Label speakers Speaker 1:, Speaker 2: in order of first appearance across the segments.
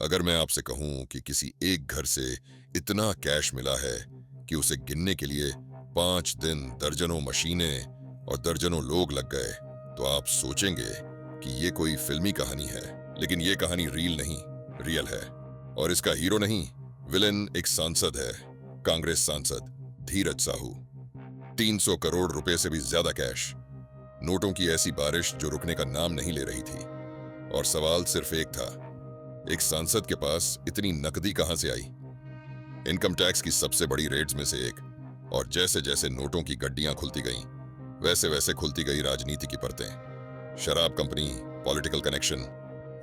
Speaker 1: अगर मैं आपसे कहूं कि किसी एक घर से इतना कैश मिला है कि उसे गिनने के लिए 5 दिन दर्जनों मशीनें और दर्जनों लोग लग गए, तो आप सोचेंगे कि ये कोई फिल्मी कहानी है। लेकिन ये कहानी रील नहीं, रियल है। और इसका हीरो नहीं, विलेन एक सांसद है। कांग्रेस सांसद धीरज साहू। 300 करोड़ रुपए से भी ज्यादा कैश, नोटों की ऐसी बारिश जो रुकने का नाम नहीं ले रही थी। और सवाल सिर्फ एक था, एक सांसद के पास इतनी नकदी कहां से आई? इनकम टैक्स की सबसे बड़ी रेड्स में से एक। और जैसे जैसे नोटों की गड्डियां खुलती गईं, वैसे वैसे खुलती गई राजनीति की परतें। शराब कंपनी, पॉलिटिकल कनेक्शन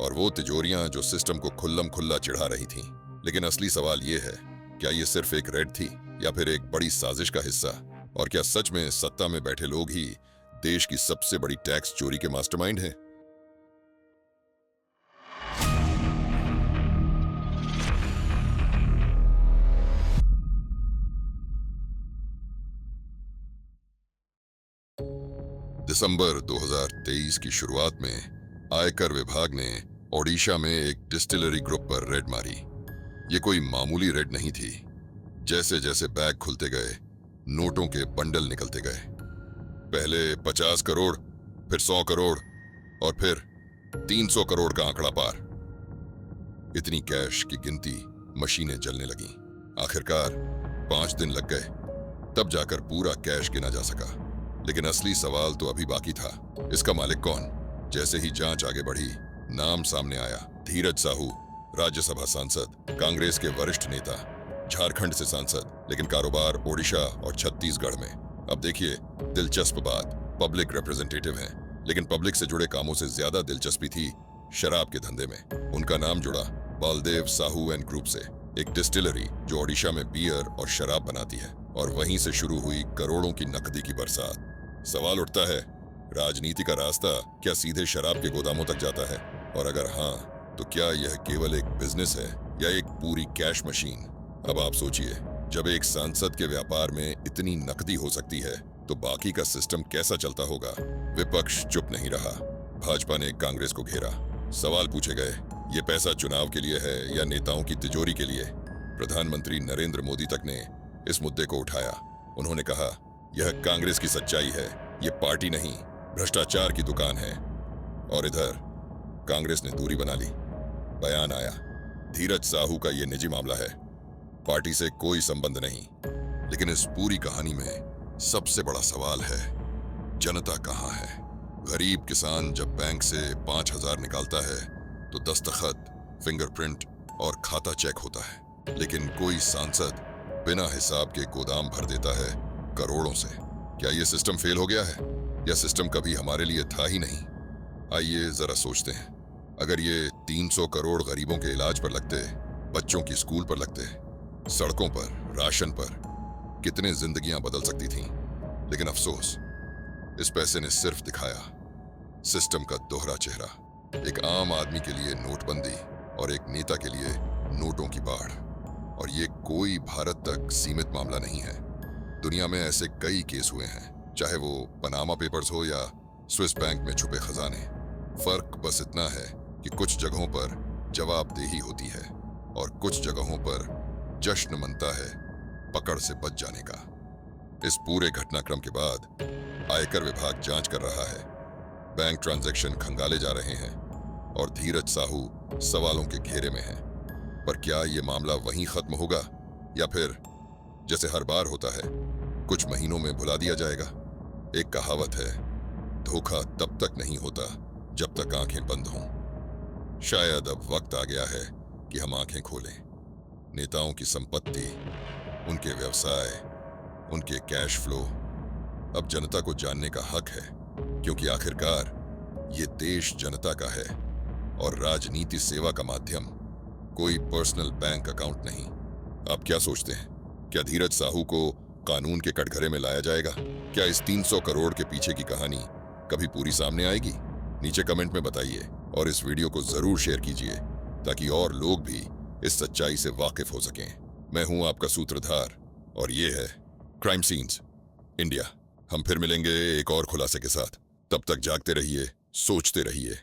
Speaker 1: और वो तिजोरियां जो सिस्टम को खुल्लम खुल्ला चिढ़ा रही थीं। लेकिन असली सवाल ये है, क्या ये सिर्फ एक रेड थी या फिर एक बड़ी साजिश का हिस्सा? और क्या सच में सत्ता में बैठे लोग ही देश की सबसे बड़ी टैक्स चोरी के मास्टरमाइंड हैं? दिसंबर 2023 की शुरुआत में आयकर विभाग ने ओडिशा में एक डिस्टिलरी ग्रुप पर रेड मारी। ये कोई मामूली रेड नहीं थी। जैसे जैसे बैग खुलते गए, नोटों के बंडल निकलते गए। पहले 50 करोड़, फिर 100 करोड़ और फिर 300 करोड़ का आंकड़ा पार। इतनी कैश की गिनती मशीनें जलने लगीं। आखिरकार 5 दिन लग गए, तब जाकर पूरा कैश गिना जा सका। लेकिन असली सवाल तो अभी बाकी था। इसका मालिक कौन? जैसे ही जांच आगे बढ़ी, नाम सामने आया। धीरज साहू, राज्यसभा सांसद, कांग्रेस के वरिष्ठ नेता, झारखंड से सांसद, लेकिन कारोबार ओडिशा और छत्तीसगढ़ में। अब देखिए, दिलचस्प बात, पब्लिक रिप्रेजेंटेटिव हैं, लेकिन पब्लिक से जुड़े कामों से ज्यादा दिलचस्पी थी शराब के धंधे में। उनका नाम जुड़ा बालदेव साहू एंड ग्रुप से, एक डिस्टिलरी जो ओडिशा में बियर और शराब बनाती है। और वहीं से शुरू हुई करोड़ों की नकदी की बरसात। सवाल उठता है, राजनीति का रास्ता क्या सीधे शराब के गोदामों तक जाता है? और अगर हाँ, तो क्या यह केवल एक बिजनेस है या एक पूरी कैश मशीन? अब आप सोचिए, जब एक सांसद के व्यापार में इतनी नकदी हो सकती है, तो बाकी का सिस्टम कैसा चलता होगा? विपक्ष चुप नहीं रहा। भाजपा ने कांग्रेस को घेरा। सवाल पूछे गए, ये पैसा चुनाव के लिए है या नेताओं की तिजोरी के लिए? प्रधानमंत्री नरेंद्र मोदी तक ने इस मुद्दे को उठाया। उन्होंने कहा, यह कांग्रेस की सच्चाई है, ये पार्टी नहीं, भ्रष्टाचार की दुकान है। और इधर कांग्रेस ने दूरी बना ली। बयान आया, धीरज साहू का ये निजी मामला है, पार्टी से कोई संबंध नहीं। लेकिन इस पूरी कहानी में सबसे बड़ा सवाल है, जनता कहाँ है? गरीब किसान जब बैंक से 5,000 निकालता है तो दस्तखत, फिंगरप्रिंट और खाता चेक होता है। लेकिन कोई सांसद बिना हिसाब के गोदाम भर देता है करोड़ों से। क्या ये सिस्टम फेल हो गया है या सिस्टम कभी हमारे लिए था ही नहीं? आइए जरा सोचते हैं, अगर ये 300 करोड़ गरीबों के इलाज पर लगते, बच्चों की स्कूल पर लगते, सड़कों पर, राशन पर, कितने जिंदगियां बदल सकती थीं। लेकिन अफसोस, इस पैसे ने सिर्फ दिखाया सिस्टम का दोहरा चेहरा। एक आम आदमी के लिए नोटबंदी और एक नेता के लिए नोटों की बाढ़। और ये कोई भारत तक सीमित मामला नहीं है। दुनिया में ऐसे कई केस हुए हैं, चाहे वो पनामा पेपर्स हो या स्विस बैंक में छुपे खजाने। फर्क बस इतना है कि कुछ जगहों पर जवाबदेही होती है और कुछ जगहों पर जश्न मनता है पकड़ से बच जाने का। इस पूरे घटनाक्रम के बाद आयकर विभाग जांच कर रहा है, बैंक ट्रांजैक्शन खंगाले जा रहे हैं और धीरज साहू सवालों के घेरे में है। पर क्या ये मामला वहीं खत्म होगा या फिर जैसे हर बार होता है, कुछ महीनों में भुला दिया जाएगा? एक कहावत है, धोखा तब तक नहीं होता जब तक आंखें बंद हों। शायद अब वक्त आ गया है कि हम आंखें खोलें। नेताओं की संपत्ति, उनके व्यवसाय, उनके कैश फ्लो अब जनता को जानने का हक है, क्योंकि आखिरकार ये देश जनता का है और राजनीति सेवा का माध्यम, कोई पर्सनल बैंक अकाउंट नहीं। आप क्या सोचते हैं, क्या धीरज साहू को कानून के कटघरे में लाया जाएगा? क्या इस 300 करोड़ के पीछे की कहानी कभी पूरी सामने आएगी? नीचे कमेंट में बताइए और इस वीडियो को जरूर शेयर कीजिए ताकि और लोग भी इस सच्चाई से वाकिफ हो सकें। मैं हूं आपका सूत्रधार और ये है क्राइम सीन्स इंडिया। हम फिर मिलेंगे एक और खुलासे के साथ। तब तक जागते रहिए, सोचते रहिए।